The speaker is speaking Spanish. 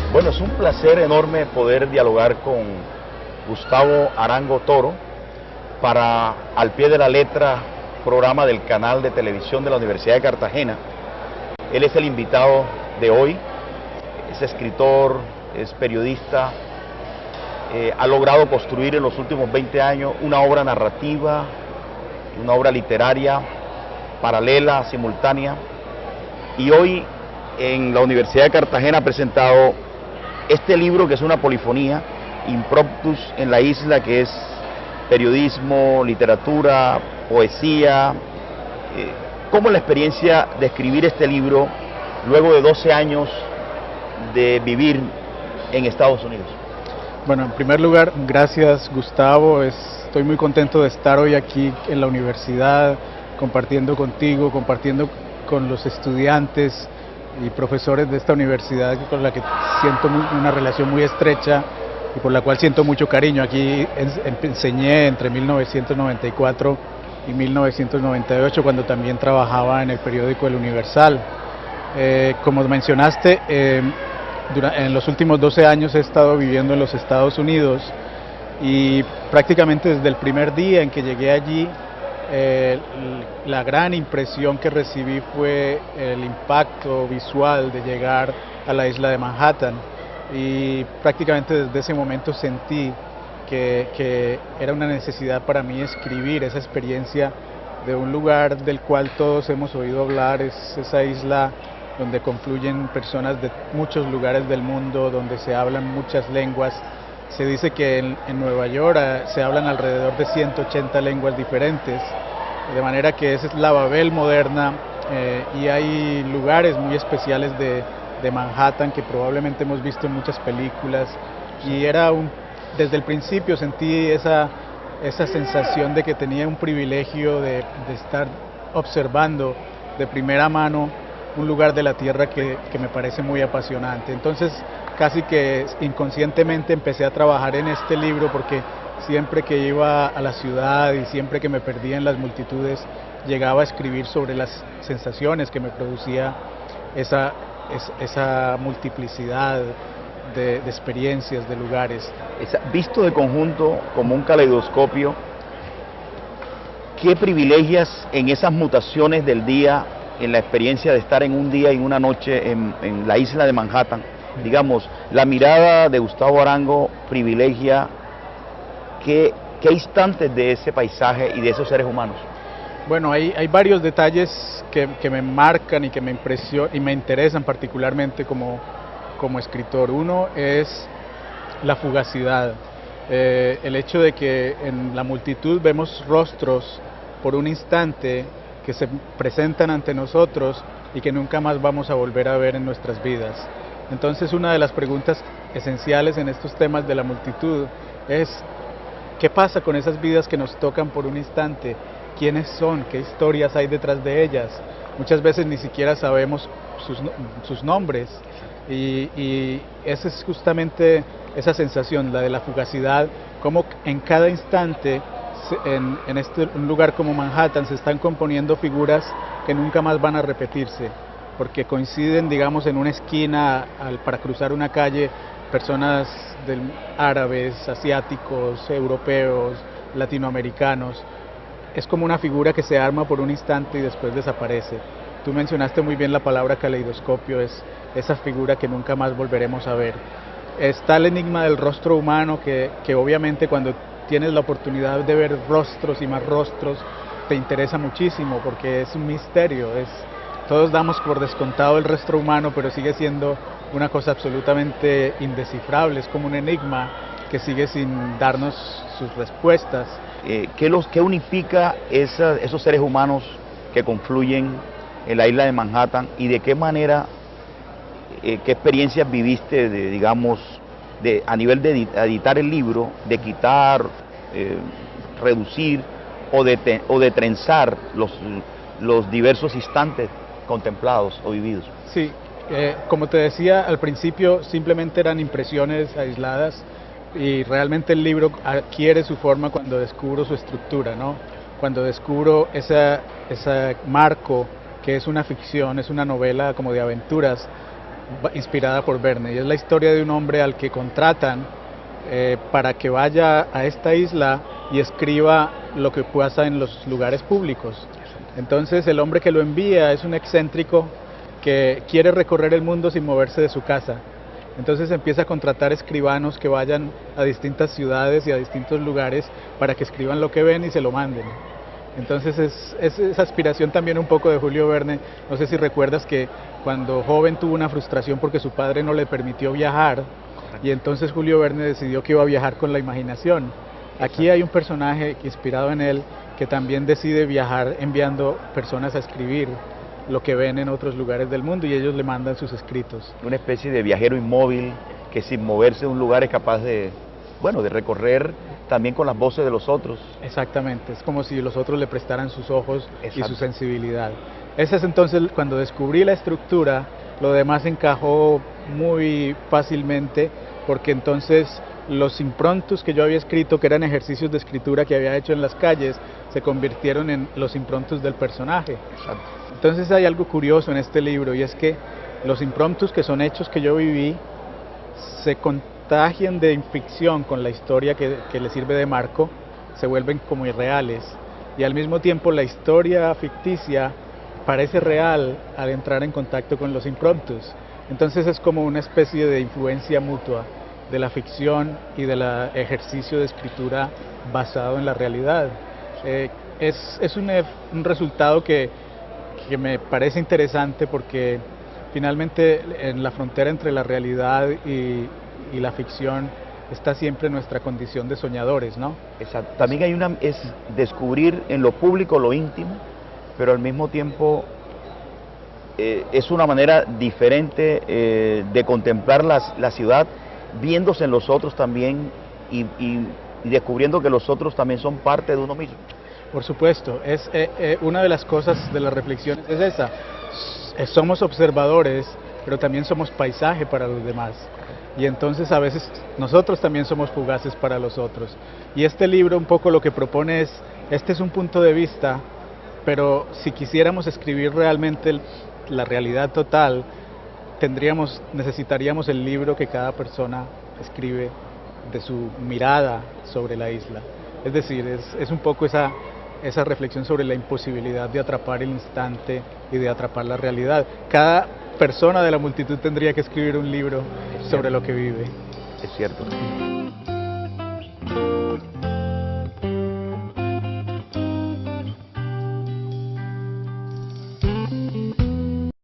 Bueno, es un placer enorme poder dialogar con Gustavo Arango Toro para Al Pie de la Letra, programa del canal de televisión de la Universidad de Cartagena. Él es el invitado de hoy, es escritor, es periodista, ha logrado construir en los últimos 20 años una obra narrativa, una obra literaria, paralela, simultánea, y hoy en la Universidad de Cartagena ha presentado este libro que es una polifonía, Impromptus en la isla, que es periodismo, literatura, poesía. ¿Cómo es la experiencia de escribir este libro luego de 12 años de vivir en Estados Unidos? Bueno, en primer lugar, gracias Gustavo, estoy muy contento de estar hoy aquí en la universidad, compartiendo contigo, compartiendo con los estudiantes y profesores de esta universidad con la que siento una relación muy estrecha y por la cual siento mucho cariño. Aquí enseñé entre 1994 y 1998, cuando también trabajaba en el periódico El Universal. Como mencionaste, en los últimos 12 años he estado viviendo en los Estados Unidos y prácticamente desde el primer día en que llegué allí, la gran impresión que recibí fue el impacto visual de llegar a la isla de Manhattan, y prácticamente desde ese momento sentí que era una necesidad para mí escribir esa experiencia de un lugar del cual todos hemos oído hablar. Es esa isla donde confluyen personas de muchos lugares del mundo, donde se hablan muchas lenguas. Se dice que en Nueva York se hablan alrededor de 180 lenguas diferentes, de manera que esa es la Babel moderna, y hay lugares muy especiales de Manhattan que probablemente hemos visto en muchas películas, y desde el principio sentí esa sensación de que tenía un privilegio de estar observando de primera mano un lugar de la tierra que me parece muy apasionante. Entonces casi que inconscientemente empecé a trabajar en este libro, porque siempre que iba a la ciudad y siempre que me perdía en las multitudes, llegaba a escribir sobre las sensaciones que me producía esa multiplicidad de experiencias, de lugares. Visto de conjunto como un caleidoscopio, ¿qué privilegias en esas mutaciones del día, en la experiencia de estar en un día y una noche en la isla de Manhattan? Digamos, la mirada de Gustavo Arango privilegia qué instantes de ese paisaje y de esos seres humanos. Bueno, hay varios detalles que me marcan y que me impresionan y me interesan particularmente como escritor. Uno es la fugacidad, el hecho de que en la multitud vemos rostros por un instante que se presentan ante nosotros y que nunca más vamos a volver a ver en nuestras vidas. Entonces, una de las preguntas esenciales en estos temas de la multitud es: ¿qué pasa con esas vidas que nos tocan por un instante? ¿Quiénes son? ¿Qué historias hay detrás de ellas? Muchas veces ni siquiera sabemos sus nombres, y esa es justamente esa sensación, la de la fugacidad, como en cada instante en un lugar como Manhattan se están componiendo figuras que nunca más van a repetirse, porque coinciden, digamos, en una esquina para cruzar una calle, personas árabes, asiáticos, europeos, latinoamericanos. Es como una figura que se arma por un instante y después desaparece. Tú mencionaste muy bien la palabra caleidoscopio, es esa figura que nunca más volveremos a ver. Está el enigma del rostro humano que obviamente cuando tienes la oportunidad de ver rostros y más rostros te interesa muchísimo porque es un misterio, todos damos por descontado el rostro humano, pero sigue siendo una cosa absolutamente indescifrable, es como un enigma que sigue sin darnos sus respuestas. ¿Qué unifica esos seres humanos que confluyen en la isla de Manhattan y de qué manera, qué experiencias viviste, digamos, a nivel de editar el libro, de quitar, reducir o de trenzar los diversos instantes contemplados o vividos? Sí, como te decía al principio, simplemente eran impresiones aisladas y realmente el libro adquiere su forma cuando descubro su estructura, ¿no? Cuando descubro ese marco que es una ficción, es una novela como de aventuras inspirada por Verne, y es la historia de un hombre al que contratan para que vaya a esta isla y escriba lo que pasa en los lugares públicos. Entonces el hombre que lo envía es un excéntrico que quiere recorrer el mundo sin moverse de su casa. Entonces empieza a contratar escribanos que vayan a distintas ciudades y a distintos lugares para que escriban lo que ven y se lo manden. Entonces es esa aspiración también un poco de Julio Verne. No sé si recuerdas que cuando joven tuvo una frustración porque su padre no le permitió viajar, y entonces Julio Verne decidió que iba a viajar con la imaginación. Aquí hay un personaje inspirado en él que también decide viajar enviando personas a escribir lo que ven en otros lugares del mundo y ellos le mandan sus escritos. Una especie de viajero inmóvil que sin moverse de un lugar es capaz de recorrer también con las voces de los otros. Exactamente, es como si los otros le prestaran sus ojos. Exacto. Y su sensibilidad. Ese es entonces cuando descubrí la estructura, lo demás encajó muy fácilmente, porque entonces los improntus que yo había escrito, que eran ejercicios de escritura que había hecho en las calles, se convirtieron en los improntus del personaje. Exacto. Entonces hay algo curioso en este libro, y es que los improntus, que son hechos que yo viví, se contagian de ficción con la historia que le sirve de marco, se vuelven como irreales, y al mismo tiempo la historia ficticia parece real al entrar en contacto con los improntus. Entonces es como una especie de influencia mutua de la ficción y del ejercicio de escritura basado en la realidad. Es un resultado que me parece interesante, porque finalmente en la frontera entre la realidad y la ficción está siempre nuestra condición de soñadores, ¿no? Exacto. También es descubrir en lo público lo íntimo, pero al mismo tiempo es una manera diferente de contemplar la ciudad, viéndose en los otros también y descubriendo que los otros también son parte de uno mismo. Por supuesto, una de las cosas de las reflexiones es esa, somos observadores, pero también somos paisaje para los demás, y entonces a veces nosotros también somos fugaces para los otros, y este libro un poco lo que propone es, este es un punto de vista, pero si quisiéramos escribir realmente la realidad total, necesitaríamos el libro que cada persona escribe de su mirada sobre la isla. Es decir, es un poco esa reflexión sobre la imposibilidad de atrapar el instante y de atrapar la realidad. Cada persona de la multitud tendría que escribir un libro sobre lo que vive. Es cierto.